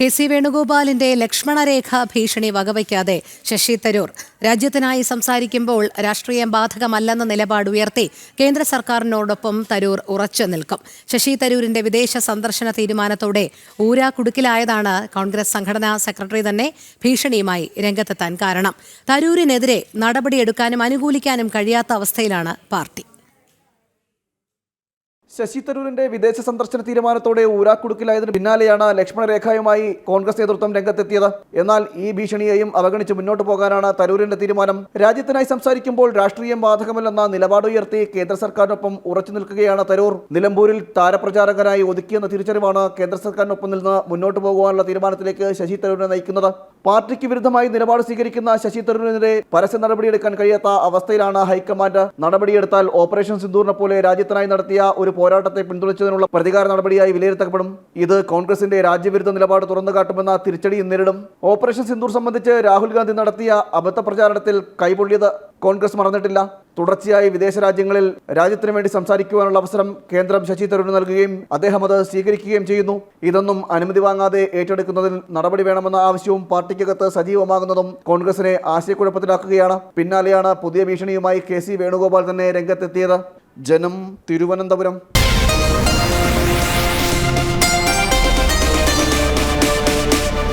K C. വേണുഗോപാലിന്റെ Lakshmanrekha ഭീഷണി വകവയ്ക്കാതെ ശശി തരൂർ രാജ്യത്തിനായി സംസാരിക്കുമ്പോൾ രാഷ്ട്രീയം ബാധകമല്ലെന്ന നിലപാട് ഉയർത്തി കേന്ദ്ര സർക്കാരിനോടൊപ്പം തരൂർ ഉറച്ചു നിൽക്കും. ശശി തരൂരിന്റെ വിദേശ സന്ദർശന തീരുമാനത്തോടെ ഊരാകുടുക്കിലായതാണ് കോൺഗ്രസ് സംഘടനാ സെക്രട്ടറി തന്നെ ഭീഷണിയുമായി രംഗത്തെത്താൻ കാരണം. തരൂരിനെതിരെ നടപടിയെടുക്കാനും അനുകൂലിക്കാനും കഴിയാത്ത അവസ്ഥയിലാണ് പാർട്ടി. ശശി തരൂരിന്റെ വിദേശ സന്ദർശന തീരുമാനത്തോടെ ഊരാക്കുടുക്കിലായതിനു പിന്നാലെയാണ് ലക്ഷ്മണരേഖയുമായി കോൺഗ്രസ് നേതൃത്വം രംഗത്തെത്തിയത്. എന്നാൽ ഈ ഭീഷണിയെയും അവഗണിച്ച് മുന്നോട്ട് പോകാനാണ് തരൂരിന്റെ തീരുമാനം. രാജ്യത്തിനായി സംസാരിക്കുമ്പോൾ രാഷ്ട്രീയം ബാധകമല്ലെന്ന നിലപാടുയർത്തി കേന്ദ്ര സർക്കാരിനൊപ്പം ഉറച്ചു നിൽക്കുകയാണ് തരൂർ. നിലമ്പൂരിൽ താരപ്രചാരകനായി ഒതുക്കിയെന്ന തിരിച്ചറിവാണ് കേന്ദ്ര സർക്കാരിനൊപ്പം നിന്ന് മുന്നോട്ട് പോകുവാനുള്ള തീരുമാനത്തിലേക്ക് ശശി തരൂരിനെ നയിക്കുന്നത്. പാർട്ടിക്ക് വിരുദ്ധമായി നിലപാട് സ്വീകരിക്കുന്ന ശശി തരൂരിനെതിരെ പരസ്യ നടപടിയെടുക്കാൻ കഴിയാത്ത അവസ്ഥയിലാണ് ഹൈക്കമാൻഡ്. നടപടിയെടുത്താൽ ഓപ്പറേഷൻ സിന്ദൂറിനെ പോലെ രാജ്യത്തിനായി നടത്തിയ ഒരു പോരാട്ടത്തെ പിന്തുണച്ചതിനുള്ള പ്രതികാര നടപടിയായി വിലയിരുത്തപ്പെടും. ഇത് കോൺഗ്രസിന്റെ രാജ്യവിരുദ്ധ നിലപാട് തുറന്നു കാട്ടുമെന്ന തിരിച്ചടിയും നേരിടും. ഓപ്പറേഷൻ സിന്ദൂർ സംബന്ധിച്ച് രാഹുൽ ഗാന്ധി നടത്തിയ അബദ്ധ പ്രചാരണത്തിൽ കൈപൊള്ളിയത് കോൺഗ്രസ് മറന്നിട്ടില്ല. തുടർച്ചയായി വിദേശ രാജ്യങ്ങളിൽ രാജ്യത്തിനു വേണ്ടി സംസാരിക്കുവാനുള്ള അവസരം കേന്ദ്രം ശശി തരൂരിന് നൽകുകയും അദ്ദേഹം അത് സ്വീകരിക്കുകയും ചെയ്യുന്നു. ഇതൊന്നും അനുമതി വാങ്ങാതെ ഏറ്റെടുക്കുന്നതിൽ നടപടി വേണമെന്ന ആവശ്യവും പാർട്ടിക്കകത്ത് സജീവമാകുന്നതും കോൺഗ്രസിനെ ആശയക്കുഴപ്പത്തിലാക്കുകയാണ്. പിന്നാലെയാണ് പുതിയ ഭീഷണിയുമായി കെ.സി. വേണുഗോപാൽ തന്നെ രംഗത്തെത്തിയത്. ജനം, തിരുവനന്തപുരം.